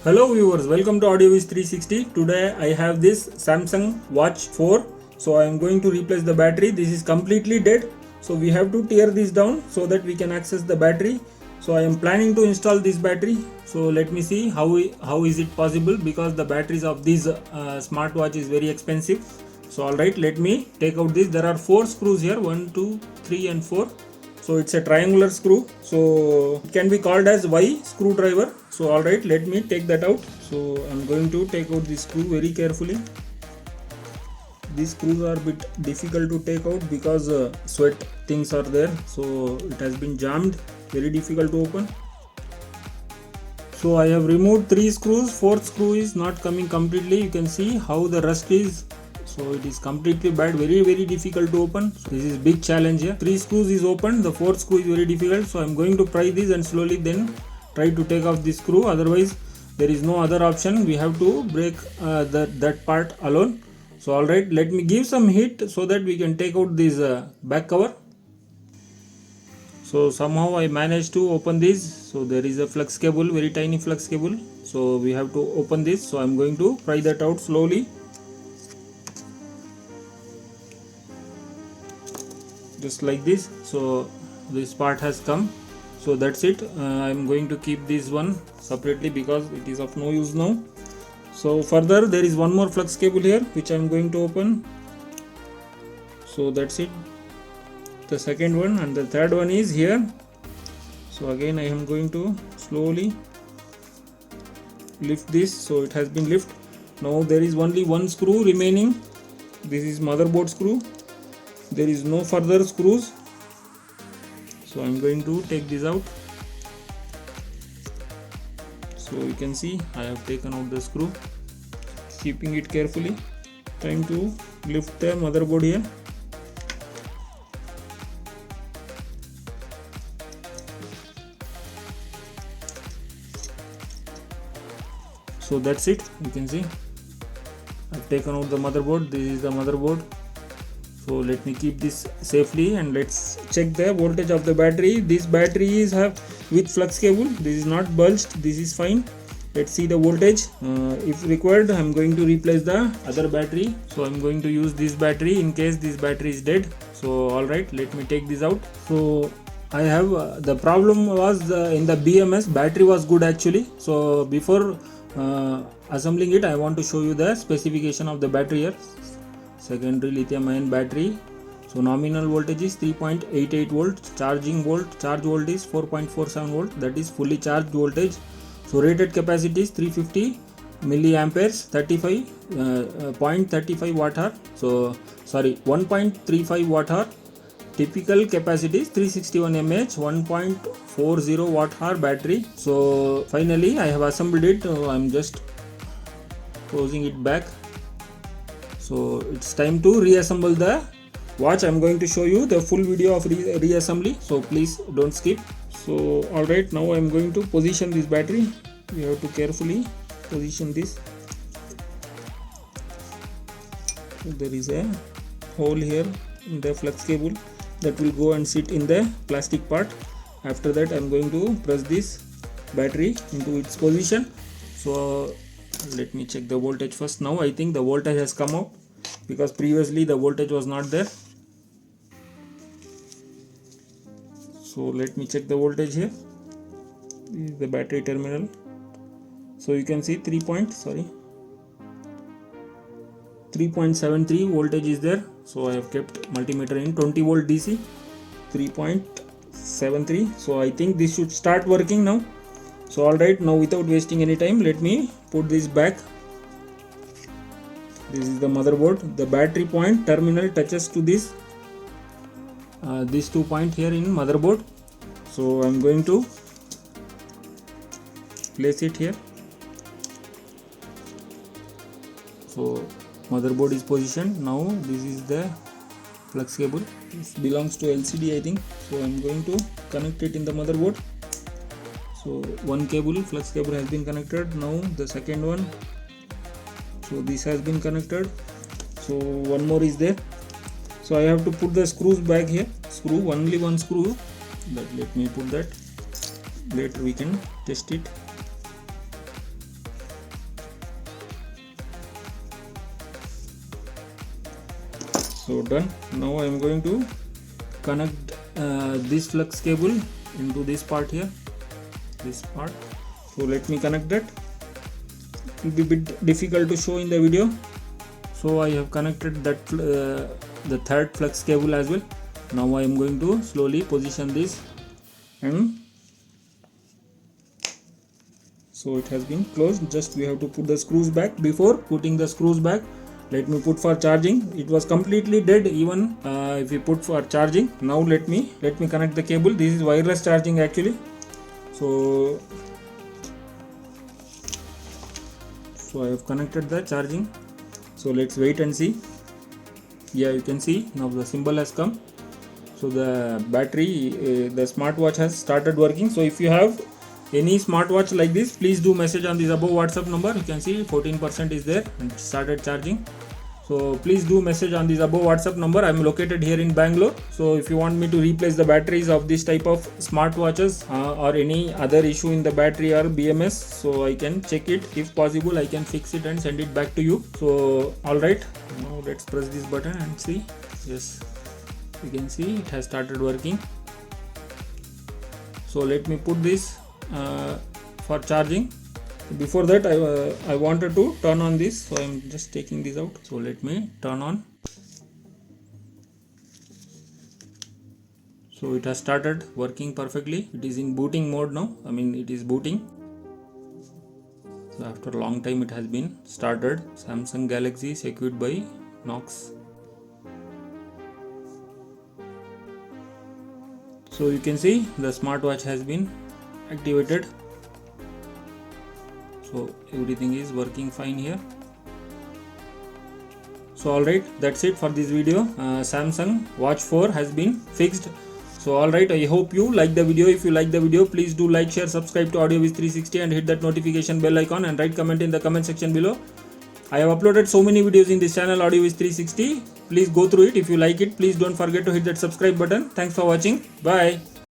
Hello viewers, welcome to AudioViz 360. Today I have this Samsung Watch 4. So I am going to replace the battery. This is completely dead. So we have to tear this down so that we can access the battery. So I am planning to install this battery. So let me see how is it possible, because the batteries of this smartwatch is very expensive. So alright, let me take out this. There are 4 screws here, 1, 2, 3 and 4. So it's a triangular screw, so it can be called as Y screwdriver. So alright, let me take that out. So I'm going to take out this screw very carefully. These screws are a bit difficult to take out because sweat things are there, so it has been jammed, very difficult to open. So I have removed 3 screws, 4th screw is not coming completely. You can see how the rust is. So it is completely bad, very difficult to open. So this is big challenge here. 3 screws is open, the 4th screw is very difficult. So I'm going to pry this and slowly then try to take off this screw. Otherwise there is no other option. We have to break that part alone. So alright, let me give some heat so that we can take out this back cover. So somehow I managed to open this. So there is a flux cable, very tiny flux cable. So we have to open this. So I'm going to pry that out slowly. Just like this. So this part has come. So that's it. I'm going to keep this one separately because it is of no use now. So further there is one more flux cable here which I'm going to open. So that's it, the second one, and the third one is here. So again I am going to slowly lift this. So it has been lifted. Now there is only one screw remaining. This is motherboard screw. There is no further screws. So I'm going to take this out. So you can see I have taken out the screw, keeping it carefully, trying to lift the motherboard here. So that's it. You can see I've taken out the motherboard. This is the motherboard. So let me keep this safely and let's check the voltage of the battery. This battery is have with flux cable. This is not bulged. This is fine. Let's see the voltage. If required, I'm going to replace the other battery. So I'm going to use this battery in case this battery is dead. So alright, let me take this out. So I have the problem was in the BMS battery was good actually. So before assembling it, I want to show you the specification of the battery here. Secondary lithium ion battery. So nominal voltage is 3.88 volts, charge volt is 4.47 volt, that is fully charged voltage. So rated capacity is 350 milliamperes, 0.35 watt hour. So sorry, 1.35 watt hour. Typical capacity is 361 mAh, 1.40 watt hour battery. So finally I have assembled it. I'm just closing it back. So it's time to reassemble the watch. I'm going to show you the full video of reassembly, so please don't skip. So alright, now I'm going to position this battery. We have to carefully position this. So there is a hole here in the flux cable that will go and sit in the plastic part. After that I'm going to press this battery into its position. So let me check the voltage first. Now I think the voltage has come out because previously the voltage was not there. So let me check the voltage here. This is the battery terminal. So you can see 3.73 voltage is there. So I have kept multimeter in 20 volt DC, 3.73. So I think this should start working now. So alright, now without wasting any time, let me put this back. This is the motherboard. The battery point terminal touches to this these 2 points here in motherboard. So I'm going to place it here. So motherboard is positioned. Now this is the flux cable. This belongs to LCD I think. So I'm going to connect it in the motherboard. So one cable, flux cable has been connected. Now the second one. So this has been connected. So one more is there. So I have to put the screws back here. Screw, only one screw. Let me put that. Later we can test it. So done. Now I am going to connect this flux cable into this part here, this part. So let me connect that. It will be a bit difficult to show in the video. So I have connected that the third flux cable as well. Now I am going to slowly position this, and so it has been closed. Just we have to put the screws back. Before putting the screws back, let me put for charging. It was completely dead even if we put for charging. Now let me connect the cable. This is wireless charging actually. So I have connected the charging. So let's wait and see. Yeah, you can see now the symbol has come. So the battery, the smartwatch has started working. So if you have any smartwatch like this, please do message on this above WhatsApp number. You can see 14% is there and it started charging. So please do message on this above WhatsApp number. I am located here in Bangalore. So if you want me to replace the batteries of this type of smartwatches or any other issue in the battery or BMS, so I can check it. If possible, I can fix it and send it back to you. So alright, now let's press this button and see. Yes, you can see it has started working. So let me put this for charging. Before that I wanted to turn on this, so I'm just taking this out. So let me turn on. So it has started working perfectly. It is in booting mode now. I mean it is booting. So after a long time it has been started. Samsung Galaxy secured by Knox. So you can see the smartwatch has been activated. So everything is working fine here. So alright, that's it for this video. Samsung Watch 4 has been fixed. So alright, I hope you like the video. If you like the video, please do like, share, subscribe to AudioWiz360 and hit that notification bell icon and write comment in the comment section below. I have uploaded so many videos in this channel AudioWiz360. Please go through it. If you like it, please don't forget to hit that subscribe button. Thanks for watching. Bye.